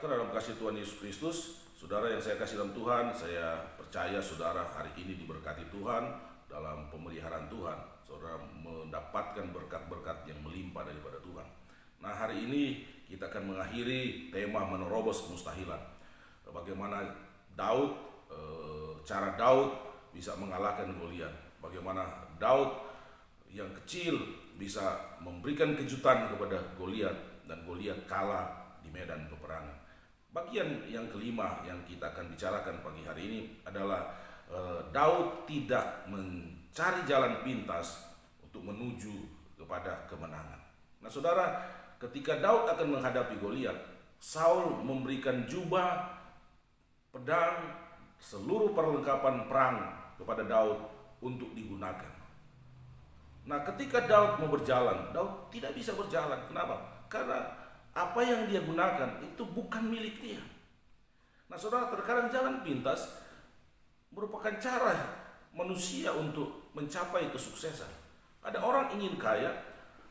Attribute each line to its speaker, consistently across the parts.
Speaker 1: dalam kasih Tuhan Yesus Kristus, saudara yang saya kasih dalam Tuhan, saya percaya saudara hari ini diberkati Tuhan dalam pemeliharaan Tuhan. Saudara mendapatkan berkat-berkat yang melimpah daripada Tuhan. Nah, hari ini kita akan mengakhiri tema menerobos kemustahilan. Bagaimana cara Daud bisa mengalahkan Goliat. Bagaimana Daud yang kecil bisa memberikan kejutan kepada Goliat dan Goliat kalah di medan peperangan. Bagian yang kelima yang kita akan bicarakan pagi hari ini adalah Daud tidak mencari jalan pintas untuk menuju kepada kemenangan. Nah, saudara, ketika Daud akan menghadapi Goliat, Saul memberikan jubah, pedang, seluruh perlengkapan perang kepada Daud untuk digunakan. Nah, ketika Daud mau berjalan, Daud tidak bisa berjalan. Kenapa? Karena apa yang dia gunakan itu bukan milik dia. Nah, saudara, terkadang jalan pintas merupakan cara manusia untuk mencapai kesuksesan. Ada orang ingin kaya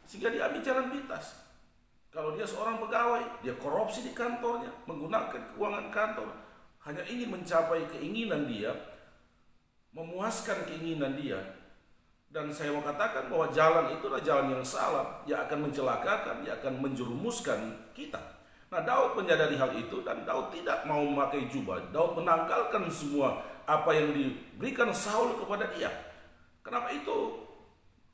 Speaker 1: sehingga dia ambil jalan pintas. Kalau dia seorang pegawai, dia korupsi di kantornya, menggunakan keuangan kantor, hanya ingin mencapai keinginan dia, memuaskan keinginan dia. Dan saya mau katakan bahwa jalan itu adalah jalan yang salah, yang akan mencelakakan, yang akan menjerumuskan kita. Nah, Daud menyadari hal itu dan Daud tidak mau memakai jubah. Daud menanggalkan semua apa yang diberikan Saul kepada dia. Kenapa itu?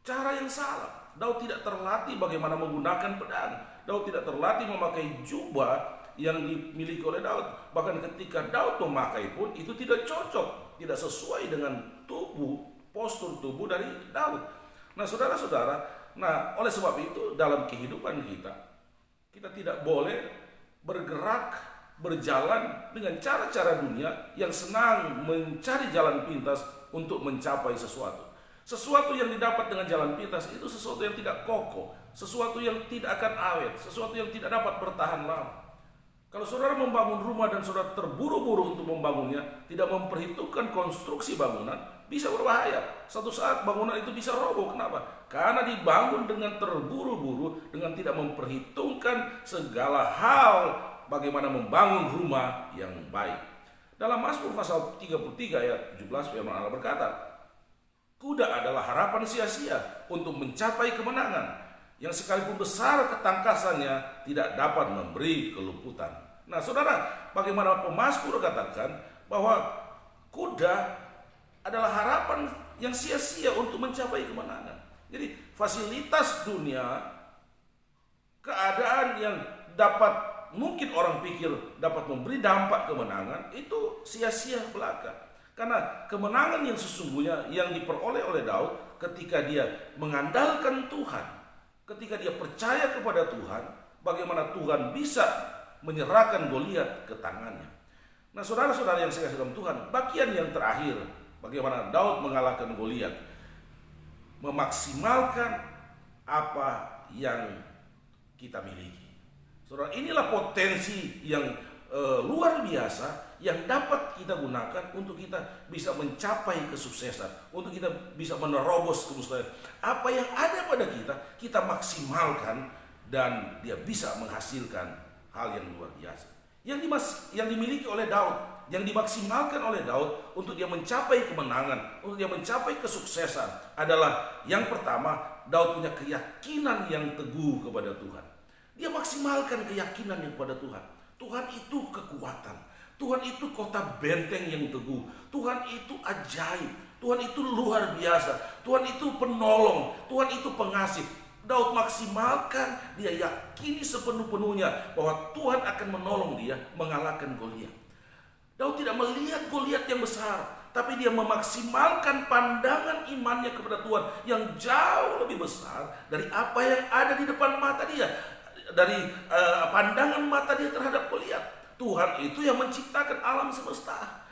Speaker 1: Cara yang salah. Daud tidak terlatih bagaimana menggunakan pedang. Daud tidak terlatih memakai jubah yang dimiliki oleh Daud. Bahkan ketika Daud memakai pun itu tidak cocok, tidak sesuai dengan postur tubuh dari Daud. Nah, saudara-saudara, oleh sebab itu dalam kehidupan kita tidak boleh bergerak, berjalan dengan cara-cara dunia yang senang mencari jalan pintas untuk mencapai sesuatu. Sesuatu yang didapat dengan jalan pintas itu sesuatu yang tidak kokoh, sesuatu yang tidak akan awet, sesuatu yang tidak dapat bertahan lama. Kalau saudara membangun rumah dan saudara terburu-buru untuk membangunnya, tidak memperhitungkan konstruksi bangunan, bisa berbahaya. Suatu saat bangunan itu bisa roboh. Kenapa? Karena dibangun dengan terburu-buru, dengan tidak memperhitungkan segala hal bagaimana membangun rumah yang baik. Dalam Mazmur pasal 33 ayat 17 firman Allah berkata, "Kuda adalah harapan sia-sia untuk mencapai kemenangan, yang sekalipun besar ketangkasannya tidak dapat memberi keluputan." Nah, saudara, bagaimana pemazmur katakan bahwa kuda adalah harapan yang sia-sia untuk mencapai kemenangan. Jadi fasilitas dunia, keadaan yang mungkin orang pikir dapat memberi dampak kemenangan, itu sia-sia belaka. Karena kemenangan yang sesungguhnya yang diperoleh oleh Daud ketika dia mengandalkan Tuhan, ketika dia percaya kepada Tuhan, bagaimana Tuhan bisa menyerahkan Goliat ke tangannya. Nah, saudara-saudara yang saya kasih dalam Tuhan, bagian yang terakhir, bagaimana Daud mengalahkan Goliat, memaksimalkan apa yang kita miliki. Saudara, inilah potensi yang luar biasa yang dapat kita gunakan untuk kita bisa mencapai kesuksesan, untuk kita bisa menerobos kemustahilan. Apa yang ada pada kita maksimalkan dan dia bisa menghasilkan hal yang luar biasa. Yang dimiliki oleh Daud, yang dimaksimalkan oleh Daud untuk dia mencapai kemenangan, untuk dia mencapai kesuksesan adalah yang pertama, Daud punya keyakinan yang teguh kepada Tuhan. Dia maksimalkan keyakinan yang kepada Tuhan. Tuhan itu kekuatan, Tuhan itu kota benteng yang teguh, Tuhan itu ajaib, Tuhan itu luar biasa, Tuhan itu penolong, Tuhan itu pengasih. Daud maksimalkan, dia yakini sepenuh-penuhnya bahwa Tuhan akan menolong dia mengalahkan Goliat. Daud tidak melihat Goliat yang besar, tapi dia memaksimalkan pandangan imannya kepada Tuhan yang jauh lebih besar dari apa yang ada di depan mata dia, dari pandangan mata dia terhadap Goliat. Tuhan itu yang menciptakan alam semesta.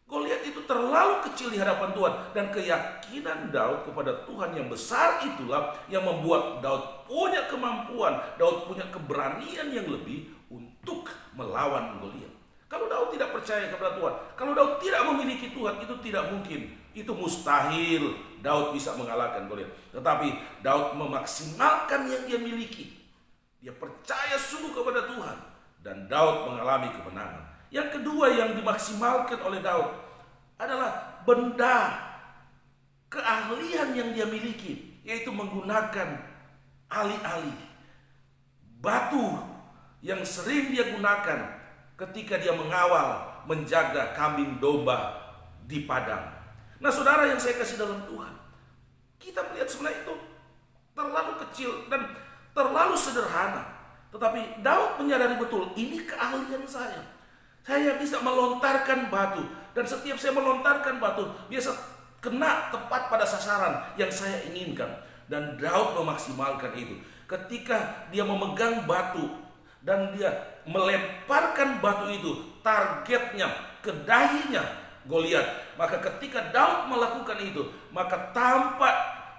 Speaker 1: Goliat itu terlalu kecil di hadapan Tuhan, dan keyakinan Daud kepada Tuhan yang besar itulah yang membuat Daud punya kemampuan, Daud punya keberanian yang lebih untuk melawan Goliat. Kalau Daud tidak percaya kepada Tuhan, kalau Daud tidak memiliki Tuhan, itu tidak mungkin, itu mustahil Daud bisa mengalahkan Goliat. Tetapi Daud memaksimalkan yang dia miliki. Dia percaya sungguh kepada Tuhan. dan Daud mengalami kemenangan. Yang kedua yang dimaksimalkan oleh Daud adalah benda keahlian yang dia miliki, yaitu menggunakan alih-alih batu yang sering dia gunakan ketika dia mengawal, menjaga kambing domba di padang. Nah, saudara yang saya kasih dalam Tuhan, kita melihat sebenarnya itu terlalu kecil dan terlalu sederhana. Tetapi Daud menyadari betul, ini keahlian saya. Saya bisa melontarkan batu, dan setiap saya melontarkan batu biasa kena tepat pada sasaran yang saya inginkan. Dan Daud memaksimalkan itu. Ketika dia memegang batu dan dia melemparkan batu itu, targetnya ke dahinya Goliat. Maka ketika Daud melakukan itu, maka tampak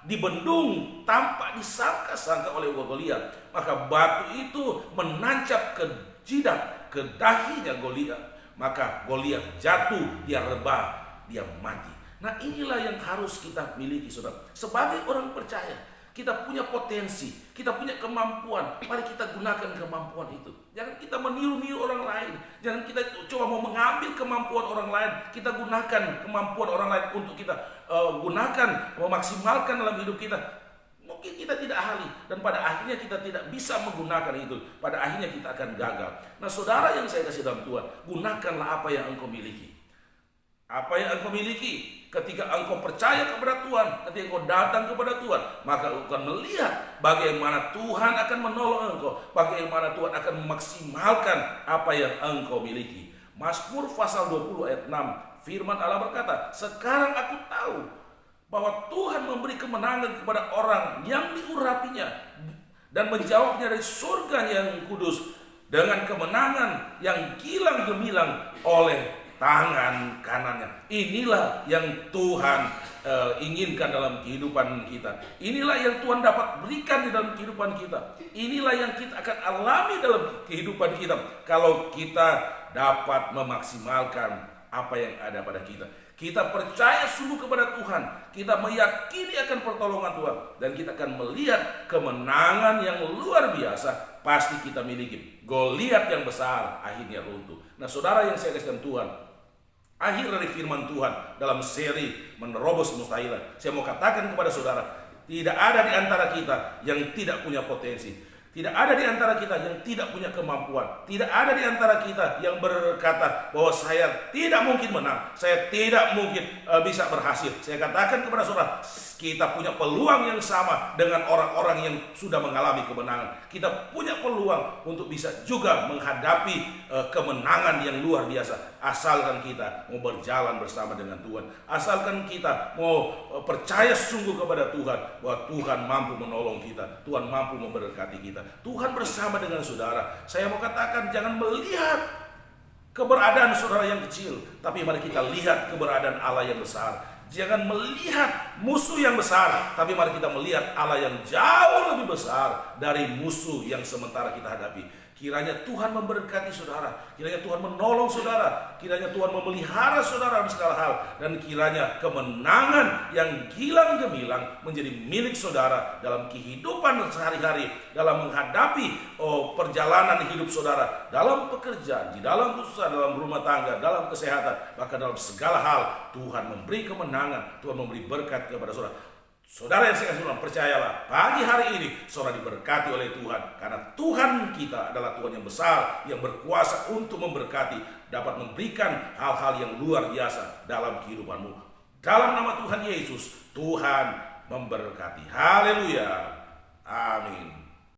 Speaker 1: dibendung, tampak disangka-sangka oleh Goliat. Maka batu itu menancap ke jidat, ke dahinya Goliat. Maka Goliat jatuh, dia rebah, dia mati. Nah, inilah yang harus kita miliki, saudara. Sebagai orang percaya, kita punya potensi, kita punya kemampuan. Mari kita gunakan kemampuan itu. Jangan kita meniru-niru orang lain. Jangan kita coba mau mengambil kemampuan orang lain. Kita gunakan kemampuan orang lain untuk kita gunakan, memaksimalkan dalam hidup kita. Mungkin kita tidak ahli, dan pada akhirnya kita tidak bisa menggunakan itu. Pada akhirnya kita akan gagal. Nah, saudara yang saya kasih dalam Tuhan, gunakanlah apa yang engkau miliki. Apa yang engkau miliki. Ketika engkau percaya kepada Tuhan, ketika engkau datang kepada Tuhan, maka engkau akan melihat bagaimana Tuhan akan menolong engkau, bagaimana Tuhan akan memaksimalkan apa yang engkau miliki. Mazmur pasal 20 ayat 6, firman Allah berkata, "Sekarang aku tahu bahwa Tuhan memberi kemenangan kepada orang yang diurapinya dan menjawabnya dari surga yang kudus dengan kemenangan yang gilang gemilang oleh tangan kanannya." Inilah yang Tuhan inginkan dalam kehidupan kita. Inilah yang Tuhan dapat berikan di dalam kehidupan kita. Inilah yang kita akan alami dalam kehidupan kita kalau kita dapat memaksimalkan apa yang ada pada kita. Kita percaya sungguh kepada Tuhan, kita meyakini akan pertolongan Tuhan, dan kita akan melihat kemenangan yang luar biasa pasti kita miliki. Goliat yang besar akhirnya runtuh. Nah, saudara yang saya kasih Tuhan, akhir dari firman Tuhan dalam seri Menerobos Kemustahilan, saya mau katakan kepada saudara, tidak ada di antara kita yang tidak punya potensi. Tidak ada di antara kita yang tidak punya kemampuan. Tidak ada di antara kita yang berkata bahwa saya tidak mungkin menang, saya tidak mungkin bisa berhasil. Saya katakan kepada saudara, kita punya peluang yang sama dengan orang-orang yang sudah mengalami kemenangan. Kita punya peluang untuk bisa juga menghadapi kemenangan yang luar biasa. Asalkan kita mau berjalan bersama dengan Tuhan. Asalkan kita mau percaya sungguh kepada Tuhan, bahwa Tuhan mampu menolong kita, Tuhan mampu memberkati kita. Tuhan bersama dengan saudara. Saya mau katakan, jangan melihat keberadaan saudara yang kecil, tapi mari kita lihat keberadaan Allah yang besar. Jangan melihat musuh yang besar, tapi mari kita melihat Allah yang jauh lebih besar dari musuh yang sementara kita hadapi. Kiranya Tuhan memberkati saudara, kiranya Tuhan menolong saudara, kiranya Tuhan memelihara saudara dalam segala hal, dan kiranya kemenangan yang gilang gemilang menjadi milik saudara dalam kehidupan sehari-hari, dalam menghadapi perjalanan hidup saudara, dalam pekerjaan, di dalam usaha, dalam rumah tangga, dalam kesehatan, bahkan dalam segala hal. Tuhan memberi kemenangan, Tuhan memberi berkat kepada saudara. Saudara yang saya kasih, percayalah, pagi hari ini saudara diberkati oleh Tuhan, karena Tuhan kita adalah Tuhan yang besar, yang berkuasa untuk memberkati, dapat memberikan hal-hal yang luar biasa dalam kehidupanmu. Dalam nama Tuhan Yesus, Tuhan memberkati. Haleluya. Amin.